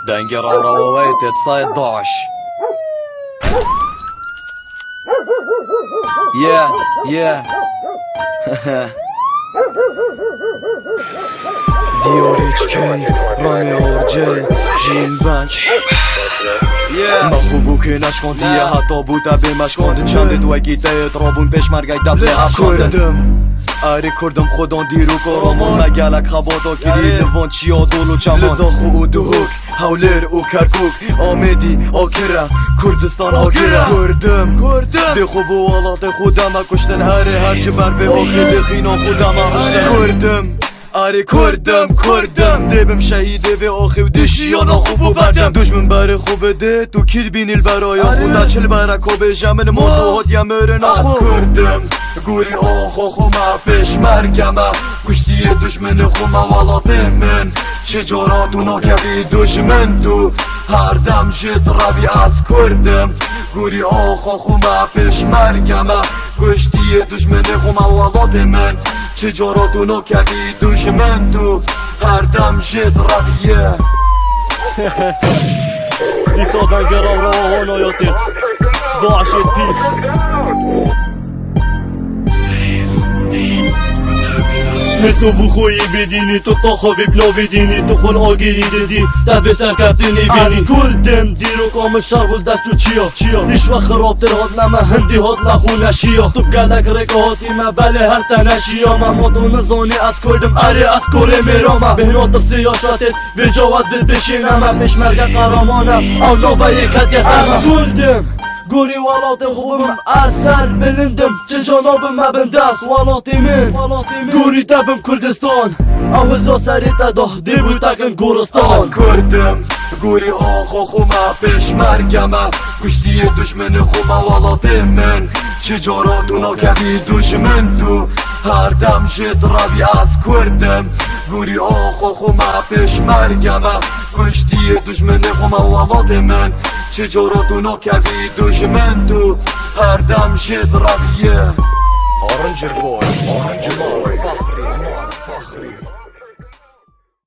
دنگی راوراوی تتصای داش yeah دیوریچکی رامی اورجی جین بانچ ما خوبو که نشکندی حتی بوده به مشکندن چنده دوی گیته اترابون پیش مرگای دبله افشاندن اری کردم خودان دیرو کارمان مگلک خبادا گیری لوان چیا دولو چمان لذا خو دوک هولر و کرکوک آمدی آکره کردستان آگره کردم ده خوب و والات خودم کشتن هر چه بر به آخر خینا خودم کردم آره کردم دبم شهیده و آخی و دشیانا خوب و بردم دشمن بره خوبه ده تو کل بینیل برای خود چل برکا به جمن موضوعات یا مرن آخو کردم گوری آخو خو ما پیش مرگم کشتی دشمن خو موالات من چجاراتونا کبی دشمن تو هر دم جد روی از کردم گوری آخو خو ما پیش مرگم کشتی دشمن خو موالات من چجاراتونا کبی دشمن تو هر دم جد رویه ایسا دنگر آرها نایاتید داعشت پیس تو بخویی بدینی تو تا خوابی بلا بدینی تو خون آگیری دیدی در بسر کفتینی بینی از کردم دیرو کام شربل دست تو چیا نیش و خراب تر هاد نمه هندی هاد نخونه شیا تو گلک رکاتی ما بله هر تنشیا ما مادون زانی از کردم اره از کره میرامه بهنات سیاشاتت و جواد دل بشینم پیش مرگ قرامانم او نوبه یکت یسرم از کردم گوری والات خوبم اثر بلندم چه جانابم مبندست والاتی من گوری دبم کردستان او هزا سری تداه دیبو تکن گورستان از کردم گوری آخو خو ما پیش مرگم کشتی دشمن خو موالات من چجاراتونا کبی دشمن تو هر دم جد روی از کردم گوری آخو خو ما پیش مرگم کشتی دشمن خو موالات من چجاراتونا کبی دشمن تو هر دم جد رویه آرنجر بوی آرنج مال فخری